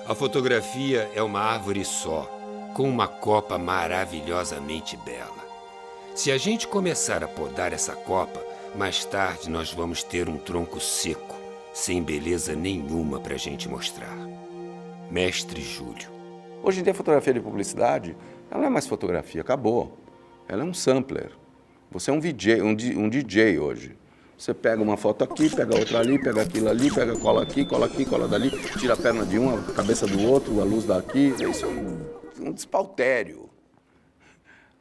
A fotografia é uma árvore só, com uma copa maravilhosamente bela. Se a gente começar a podar essa copa, mais tarde nós vamos ter um tronco seco, sem beleza nenhuma para a gente mostrar. Mestre Júlio. Hoje em dia a fotografia de publicidade, ela não é mais fotografia, acabou. Ela é um sampler. Você é um DJ hoje. Você pega uma foto aqui, pega outra ali, pega aquilo ali, cola aqui, cola dali, tira a perna de um, a cabeça do outro, a luz daqui. Isso é um despautério.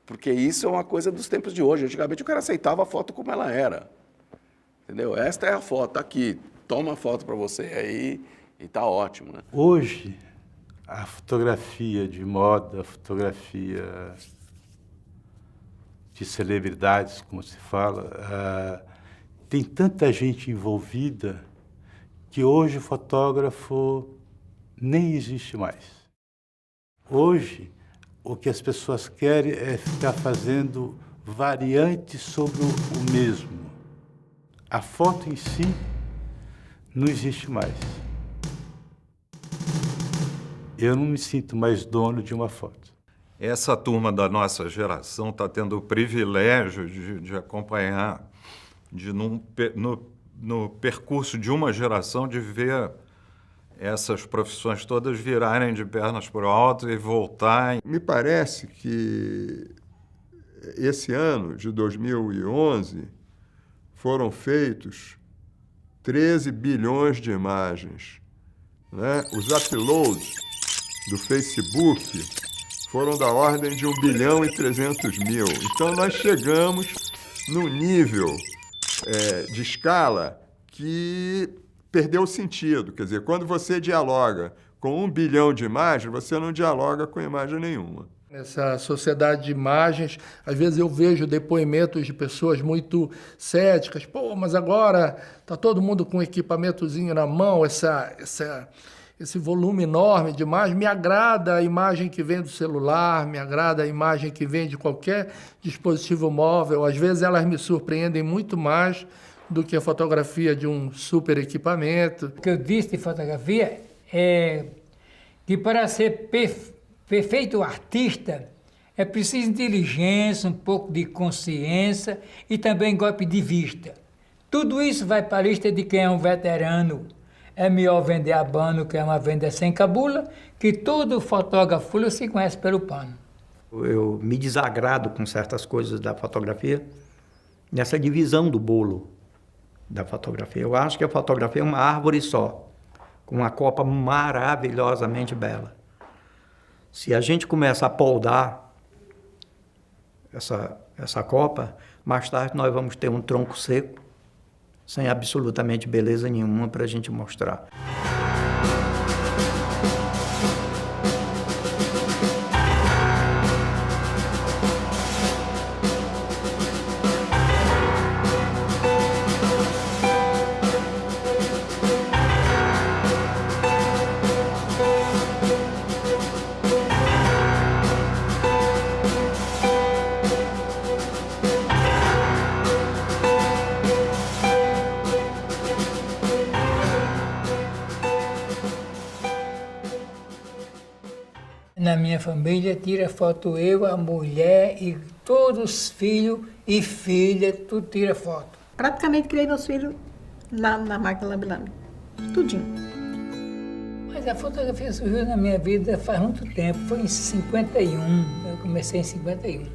Porque isso é uma coisa dos tempos de hoje. Antigamente o cara aceitava a foto como ela era. Entendeu? Esta é a foto, tá aqui. Toma a foto para você aí e tá ótimo, né? Hoje, a fotografia de moda, a fotografia de celebridades, como se fala, tem tanta gente envolvida que hoje o fotógrafo nem existe mais. Hoje, o que as pessoas querem é ficar fazendo variantes sobre o mesmo. A foto em si não existe mais. Eu não me sinto mais dono de uma foto. Essa turma da nossa geração está tendo o privilégio de acompanhar, no percurso de uma geração, de ver essas profissões todas virarem de pernas para o alto e voltar. Me parece que esse ano de 2011 foram feitos 13 bilhões de imagens, né? Os uploads do Facebook foram da ordem de 1 bilhão e 300 mil. Então nós chegamos num nível de escala que perdeu o sentido. Quer dizer, quando você dialoga com 1 bilhão de imagens, você não dialoga com imagem nenhuma. Nessa sociedade de imagens, às vezes eu vejo depoimentos de pessoas muito céticas. Pô, mas agora está todo mundo com um equipamentozinho na mão, esse volume enorme de imagem. Me agrada a imagem que vem do celular, me agrada a imagem que vem de qualquer dispositivo móvel. Às vezes elas me surpreendem muito mais do que a fotografia de um super equipamento. O que eu disse de fotografia é que para ser perfeito artista é preciso inteligência, um pouco de consciência e também golpe de vista. Tudo isso vai para a lista de quem é um veterano. É melhor vender a bano que é uma venda sem cabula, que todo fotógrafo se conhece pelo pano. Eu me desagrado com certas coisas da fotografia, nessa divisão do bolo da fotografia. Eu acho que a fotografia é uma árvore só, com uma copa maravilhosamente bela. Se a gente começa a poldar essa copa, mais tarde nós vamos ter um tronco seco, sem absolutamente beleza nenhuma para a gente mostrar. Na minha família, tira foto eu, a mulher e todos os filhos e filha, tudo tira foto. Praticamente criei meus filhos na máquina lambe-lambe, tudinho. Mas a fotografia surgiu na minha vida faz muito tempo, foi em 51, eu comecei em 51.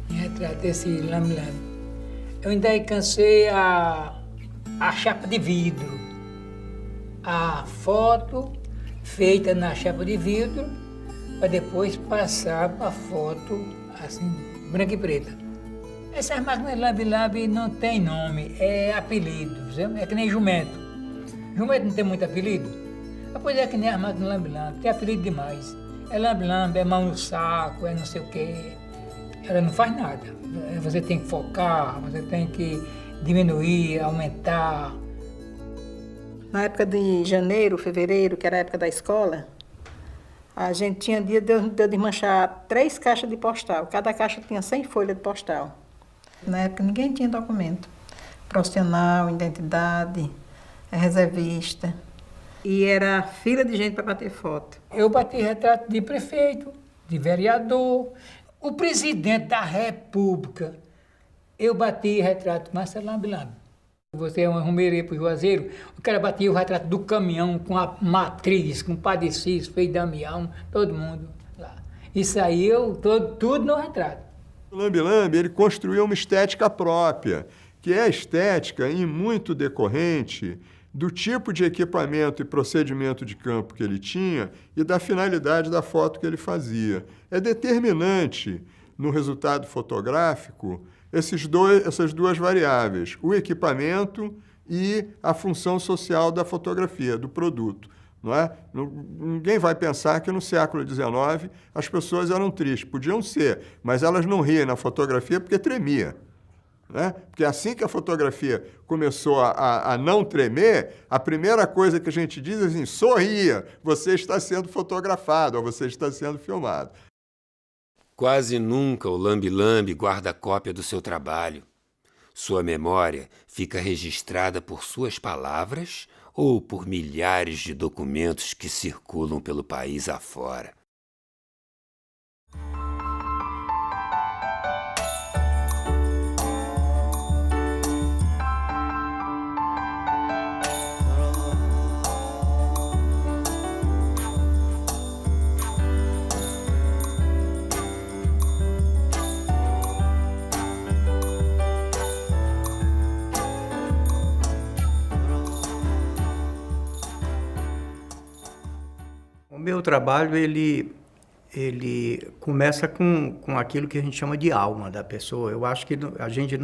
Retratei esse lambe-lambe. Eu ainda alcancei a chapa de vidro, a foto feita na chapa de vidro, para depois passar para a foto assim, branca e preta. Essas máquinas lambe-lambe não tem nome, é apelido, é que nem jumento. Jumento não tem muito apelido? Pois é que nem as máquinas lambe-lambe, tem apelido demais. É lambe-lambe, é mão no saco, é não sei o quê. Ela não faz nada. Você tem que focar, você tem que diminuir, aumentar. Na época de janeiro, fevereiro, que era a época da escola, a gente tinha dia de desmanchar 3 caixas de postal. Cada caixa tinha 100 folhas de postal. Na época ninguém tinha documento. Profissional, identidade, reservista. E era fila de gente para bater foto. Eu bati retrato de prefeito, de vereador, o presidente da República. Eu bati retrato Marcelo Lambi-Lambi. Você é um romeiro para o Juazeiro, o cara batia o retrato do caminhão com a matriz, com o Padre Cícero, Frei Damião, todo mundo lá. E saiu tudo no retrato. O Lambi-Lambi, ele construiu uma estética própria, que é a estética em muito decorrente do tipo de equipamento e procedimento de campo que ele tinha e da finalidade da foto que ele fazia. É determinante no resultado fotográfico essas duas variáveis, o equipamento e a função social da fotografia, do produto. Não é? Ninguém vai pensar que no século XIX as pessoas eram tristes. Podiam ser, mas elas não riam na fotografia porque tremia. Né? Porque assim que a fotografia começou a não tremer, a primeira coisa que a gente diz é assim, sorria, você está sendo fotografado ou você está sendo filmado. Quase nunca o Lambi-Lambi guarda cópia do seu trabalho. Sua memória fica registrada por suas palavras ou por milhares de documentos que circulam pelo país afora. O meu trabalho, ele começa com aquilo que a gente chama de alma da pessoa. Eu acho que a gente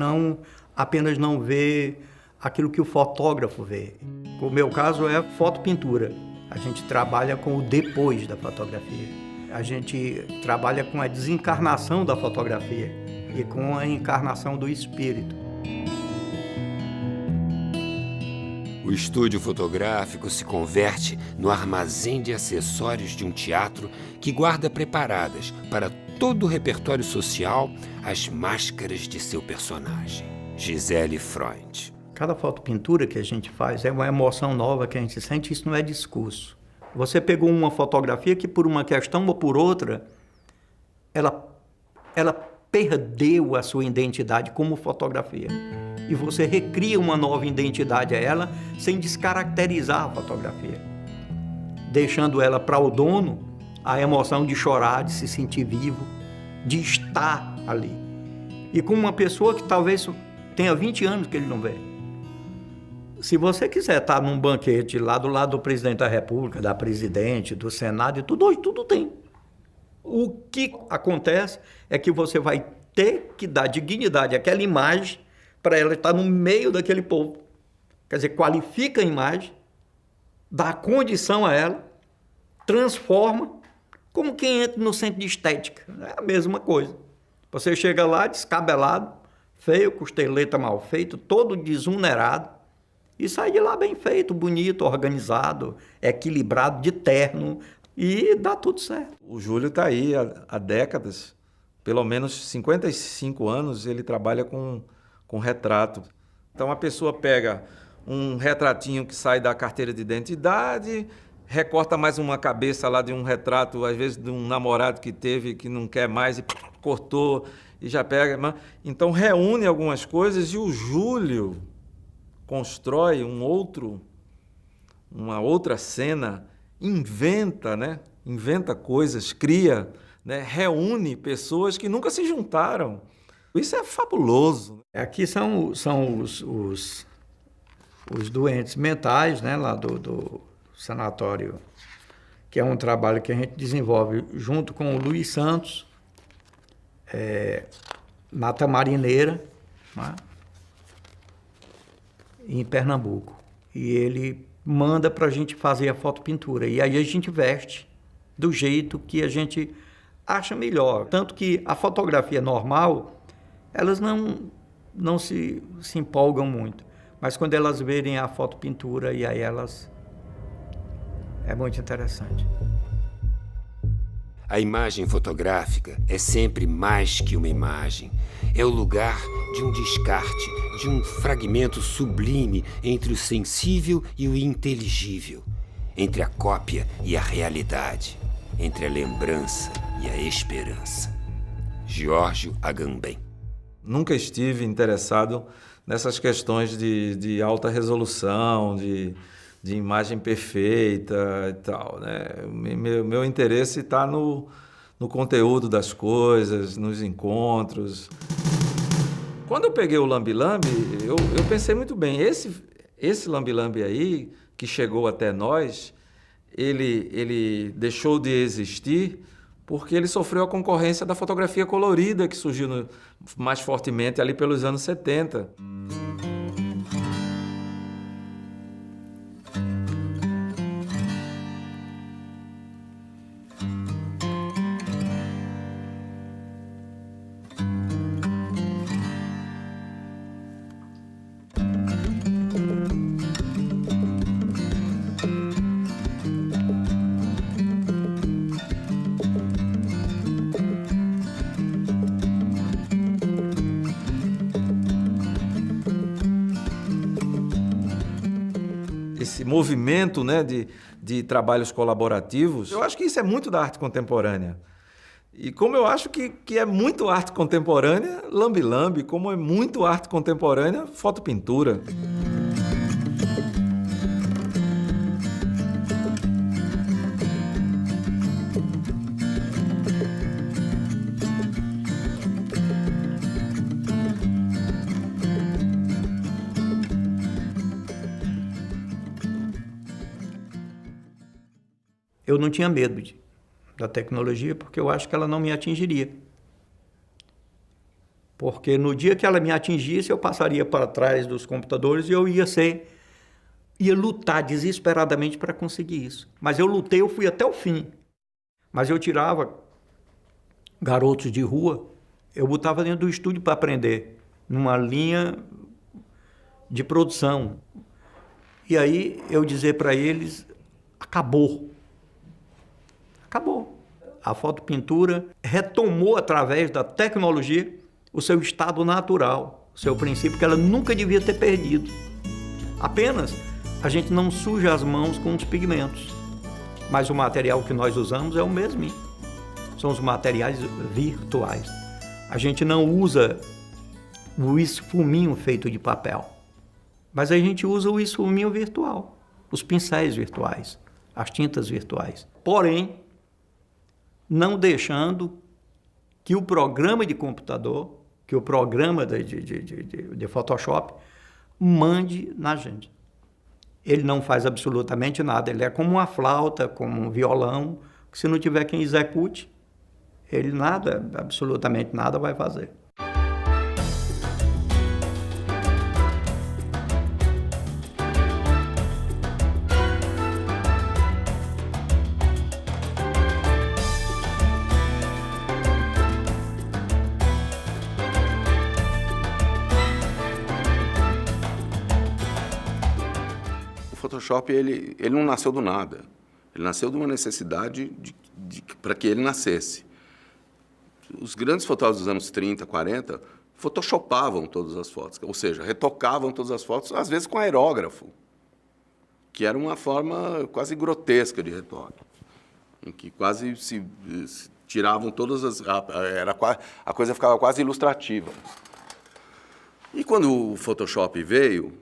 apenas não vê aquilo que o fotógrafo vê. O meu caso é fotopintura. A gente trabalha com o depois da fotografia. A gente trabalha com a desencarnação da fotografia e com a encarnação do espírito. O estúdio fotográfico se converte no armazém de acessórios de um teatro que guarda preparadas para todo o repertório social as máscaras de seu personagem, Gisele Freund. Cada fotopintura que a gente faz é uma emoção nova que a gente sente, isso não é discurso. Você pegou uma fotografia que por uma questão ou por outra, ela perdeu a sua identidade como fotografia. E você recria uma nova identidade a ela sem descaracterizar a fotografia, deixando ela para o dono a emoção de chorar, de se sentir vivo, de estar ali. E com uma pessoa que talvez tenha 20 anos que ele não vê. Se você quiser estar num banquete lá do lado do presidente da República, da presidente, do Senado e tudo, hoje tudo tem. O que acontece é que você vai ter que dar dignidade àquela imagem para ela estar no meio daquele povo. Quer dizer, qualifica a imagem, dá condição a ela, transforma, como quem entra no centro de estética. É a mesma coisa. Você chega lá descabelado, feio, costeleta mal feito, todo desunerado, e sai de lá bem feito, bonito, organizado, equilibrado, de terno, e dá tudo certo. O Júlio está aí há décadas, pelo menos 55 anos, ele trabalha com retrato. Então a pessoa pega um retratinho que sai da carteira de identidade, recorta mais uma cabeça lá de um retrato, às vezes de um namorado que teve, que não quer mais, e cortou, e já pega. Então reúne algumas coisas e o Júlio constrói uma outra cena, inventa, né? Inventa coisas, cria, né? Reúne pessoas que nunca se juntaram. Isso é fabuloso. Aqui são os doentes mentais, né, lá do sanatório, que é um trabalho que a gente desenvolve junto com o Luiz Santos, Mata Marineira, né, em Pernambuco. E ele manda para a gente fazer a fotopintura. E aí a gente veste do jeito que a gente acha melhor. Tanto que a fotografia normal, elas não se empolgam muito. Mas quando elas verem a fotopintura, e aí elas... É muito interessante. A imagem fotográfica é sempre mais que uma imagem. É o lugar de um descarte, de um fragmento sublime entre o sensível e o inteligível. entre a cópia e a realidade, entre a lembrança e a esperança. Giorgio Agamben. Nunca estive interessado nessas questões de alta resolução, de imagem perfeita e tal, né? Meu interesse está no conteúdo das coisas, nos encontros. Quando eu peguei o lambe-lambe, eu pensei muito bem, esse lambe-lambe aí, que chegou até nós, ele deixou de existir porque ele sofreu a concorrência da fotografia colorida, que surgiu mais fortemente ali pelos anos 70. Esse movimento, né, de trabalhos colaborativos, eu acho que isso é muito da arte contemporânea. E como eu acho que é muito arte contemporânea, lambe-lambe, como é muito arte contemporânea, fotopintura. Eu não tinha medo da tecnologia porque eu acho que ela não me atingiria. Porque no dia que ela me atingisse, eu passaria para trás dos computadores e eu ia lutar desesperadamente para conseguir isso. Mas eu lutei, eu fui até o fim. Mas eu tirava garotos de rua, eu botava dentro do estúdio para aprender, numa linha de produção. E aí eu dizer para eles, acabou. Acabou. A fotopintura retomou, através da tecnologia, o seu estado natural, o seu princípio que ela nunca devia ter perdido. Apenas a gente não suja as mãos com os pigmentos. Mas o material que nós usamos é o mesmo. São os materiais virtuais. A gente não usa o esfuminho feito de papel, mas a gente usa o esfuminho virtual, os pincéis virtuais, as tintas virtuais. Porém, não deixando que o programa de computador, que o programa de Photoshop mande na gente. Ele não faz absolutamente nada, ele é como uma flauta, como um violão, que se não tiver quem execute, ele nada, absolutamente nada vai fazer. O Photoshop, ele não nasceu do nada. Ele nasceu de uma necessidade para que ele nascesse. Os grandes fotógrafos dos anos 30, 40, photoshopavam todas as fotos, ou seja, retocavam todas as fotos, às vezes com aerógrafo, que era uma forma quase grotesca de retoque, em que quase se tiravam todas as... A coisa ficava quase ilustrativa. E quando o Photoshop veio,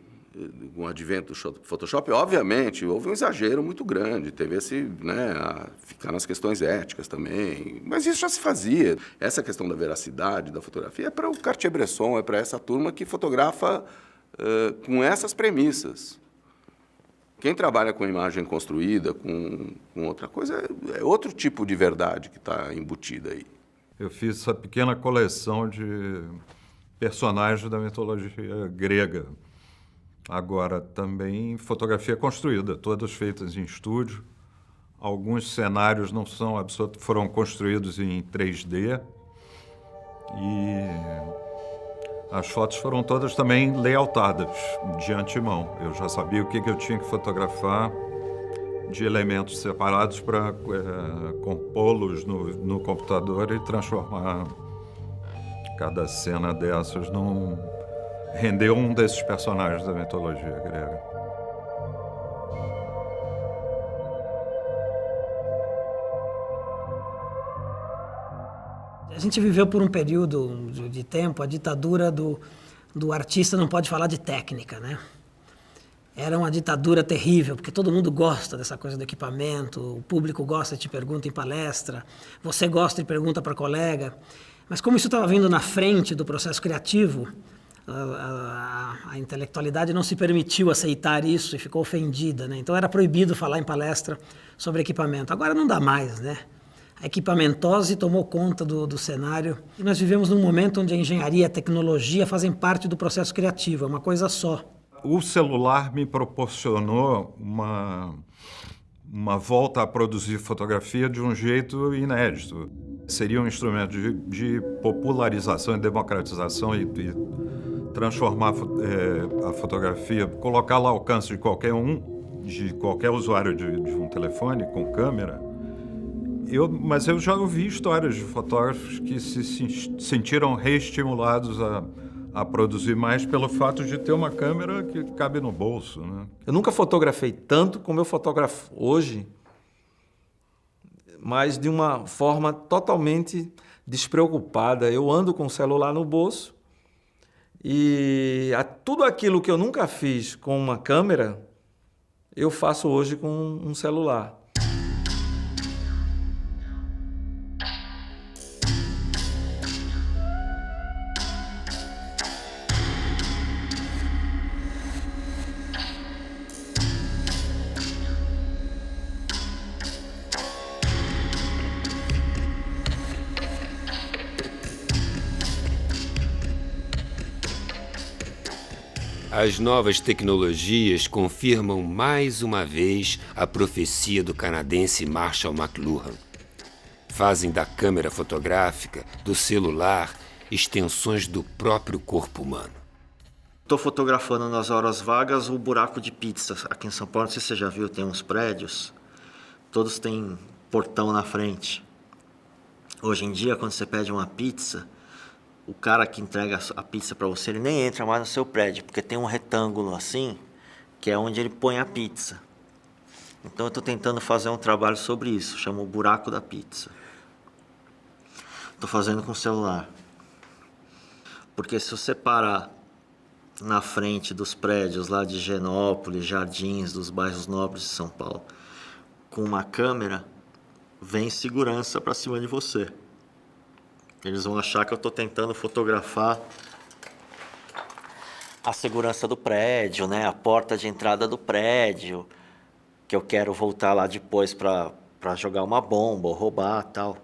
com o advento do Photoshop, obviamente, houve um exagero muito grande, teve a ficar nas questões éticas também, mas isso já se fazia. Essa questão da veracidade da fotografia é para o Cartier-Bresson, é para essa turma que fotografa com essas premissas. Quem trabalha com imagem construída, com outra coisa, é outro tipo de verdade que está embutida aí. Eu fiz essa pequena coleção de personagens da mitologia grega. Agora, também fotografia construída, todas feitas em estúdio. Alguns cenários não são absolutos, foram construídos em 3D. E as fotos foram todas também layoutadas de antemão. Eu já sabia o que eu tinha que fotografar de elementos separados para compô-los no computador e transformar cada cena dessas render um desses personagens da mitologia grega. gente viveu por um período de tempo a ditadura do artista não pode falar de técnica, né? Era uma ditadura terrível, porque todo mundo gosta dessa coisa do equipamento, o público gosta e te pergunta em palestra, você gosta e pergunta para colega. Mas como isso estava vindo na frente do processo criativo, a intelectualidade não se permitiu aceitar isso e ficou ofendida, né? Então era proibido falar em palestra sobre equipamento. Agora não dá mais, né? A equipamentose tomou conta do cenário e nós vivemos num momento onde a engenharia e a tecnologia fazem parte do processo criativo, é uma coisa só. O celular me proporcionou uma volta a produzir fotografia de um jeito inédito. Seria um instrumento de popularização e democratização e transformar a fotografia, colocá-la ao alcance de qualquer usuário de um telefone com câmera. Mas eu já ouvi histórias de fotógrafos que se sentiram reestimulados a produzir mais pelo fato de ter uma câmera que cabe no bolso, né? Eu nunca fotografei tanto como eu fotografo hoje, mas de uma forma totalmente despreocupada. Eu ando com o celular no bolso e tudo aquilo que eu nunca fiz com uma câmera, eu faço hoje com um celular. As novas tecnologias confirmam mais uma vez a profecia do canadense Marshall McLuhan. Fazem da câmera fotográfica, do celular, extensões do próprio corpo humano. Estou fotografando nas horas vagas o buraco de pizza. Aqui em São Paulo, não sei se você já viu, tem uns prédios, todos têm portão na frente. Hoje em dia, quando você pede uma pizza, o cara que entrega a pizza para você, ele nem entra mais no seu prédio, porque tem um retângulo assim, que é onde ele põe a pizza. Então eu estou tentando fazer um trabalho sobre isso, chama o buraco da pizza. Estou fazendo com o celular. Porque se você parar na frente dos prédios lá de Higienópolis, Jardins, dos bairros nobres de São Paulo, com uma câmera, vem segurança para cima de você. Eles vão achar que eu estou tentando fotografar a segurança do prédio, né? A porta de entrada do prédio, que eu quero voltar lá depois para jogar uma bomba ou roubar tal.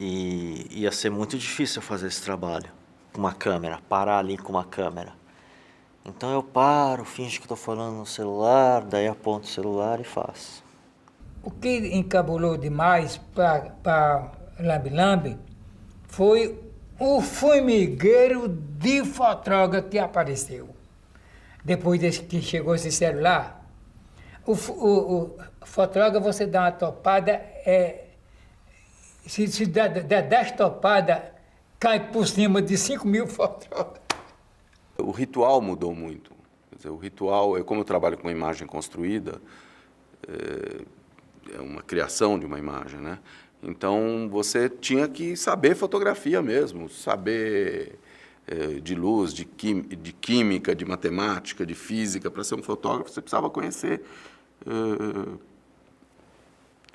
E ia ser muito difícil fazer esse trabalho com uma câmera, parar ali com uma câmera. Então eu paro, finjo que estou falando no celular, daí aponto o celular e faço. O que encabulou demais para Lambi-Lambi foi o formigueiro de fotógrafo que apareceu. Depois que chegou esse celular, o fotógrafo, você dá uma topada, se dá 10 topadas, cai por cima de 5.000 fotógrafos. O ritual mudou muito. Quer dizer, o ritual, como eu trabalho com imagem construída, é uma criação de uma imagem, né? Então, você tinha que saber fotografia mesmo, saber de luz, de química, de matemática, de física. Para ser um fotógrafo, você precisava conhecer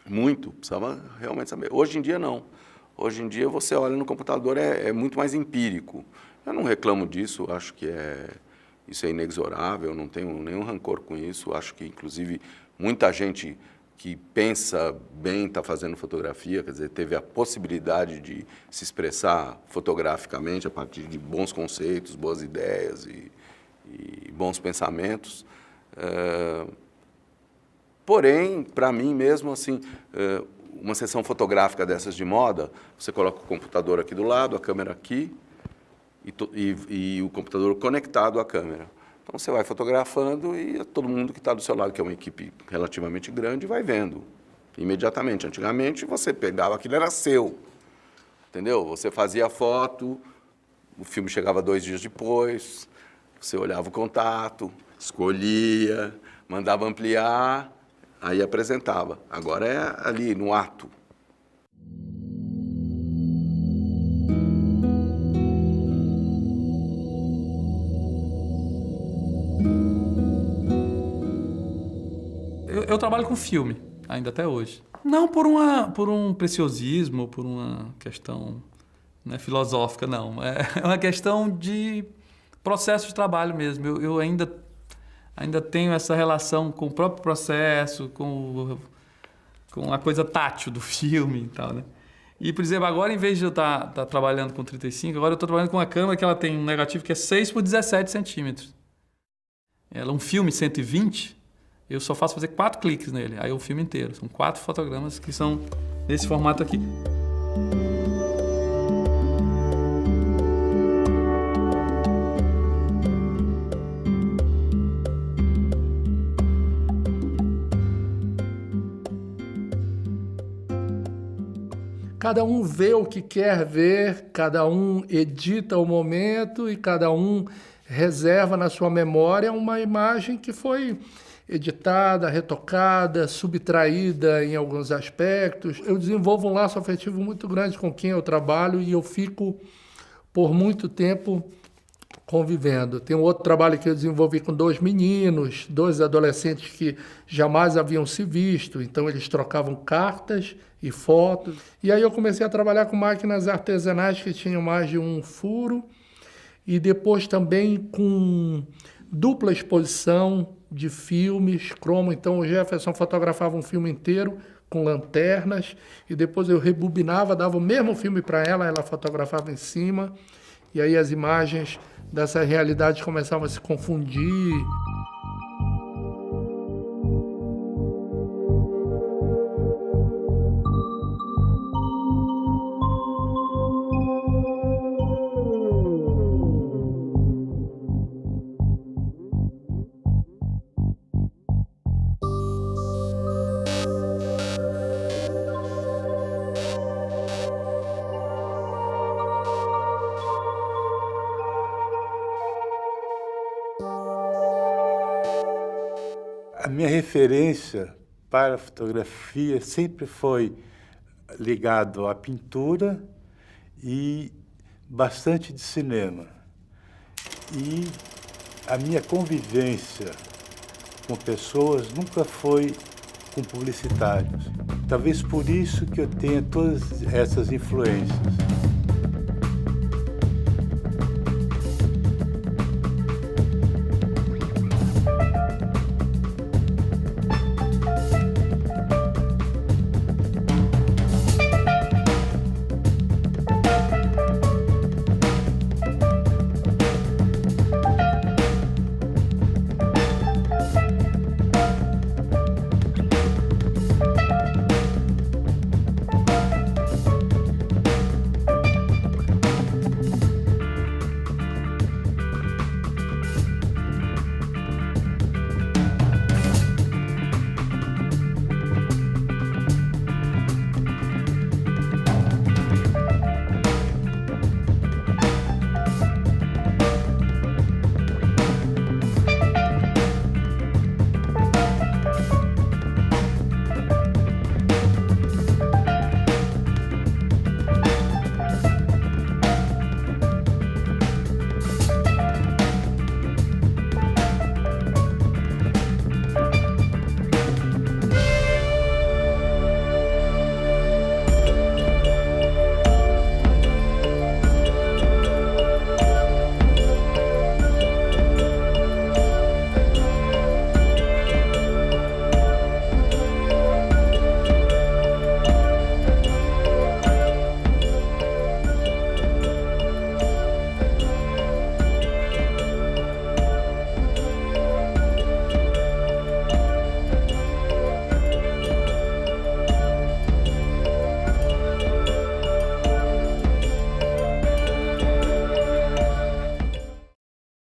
muito, precisava realmente saber. Hoje em dia, não. Hoje em dia, você olha no computador, é muito mais empírico. Eu não reclamo disso, acho que isso é inexorável, não tenho nenhum rancor com isso. Acho que, inclusive, muita gente que pensa bem está fazendo fotografia, quer dizer, teve a possibilidade de se expressar fotograficamente a partir de bons conceitos, boas ideias e bons pensamentos. Porém, para mim mesmo, assim, uma sessão fotográfica dessas de moda, você coloca o computador aqui do lado, a câmera aqui e o computador conectado à câmera. Então, você vai fotografando e todo mundo que está do seu lado, que é uma equipe relativamente grande, vai vendo imediatamente. Antigamente, você pegava aquilo, era seu, entendeu? Você fazia a foto, o filme chegava 2 dias depois, você olhava o contato, escolhia, mandava ampliar, aí apresentava. Agora é ali, no ato. Eu trabalho com filme, ainda até hoje. Não por um preciosismo, por uma questão, né, filosófica, não. É uma questão de processo de trabalho mesmo. Eu ainda tenho essa relação com o próprio processo, com a coisa tátil do filme e tal, né? E, por exemplo, agora, em vez de eu estar trabalhando com 35, agora eu estou trabalhando com uma câmera que ela tem um negativo que é 6 por 17 centímetros. Ela é um filme 120, eu só faço fazer 4 cliques nele, aí é o filme inteiro. São 4 fotogramas que são nesse formato aqui. Cada um vê o que quer ver, cada um edita o momento e cada um reserva na sua memória uma imagem que foi editada, retocada, subtraída em alguns aspectos. Eu desenvolvo um laço afetivo muito grande com quem eu trabalho e eu fico por muito tempo convivendo. Tem um outro trabalho que eu desenvolvi com 2 meninos, 2 adolescentes que jamais haviam se visto, então eles trocavam cartas e fotos. E aí eu comecei a trabalhar com máquinas artesanais que tinham mais de um furo e depois também com dupla exposição de filmes, cromo. Então o Jefferson fotografava um filme inteiro com lanternas e depois eu rebobinava, dava o mesmo filme para ela fotografava em cima e aí as imagens dessa realidade começavam a se confundir. A minha referência para a fotografia sempre foi ligado à pintura e bastante de cinema. E a minha convivência com pessoas nunca foi com publicitários. Talvez por isso que eu tenha todas essas influências.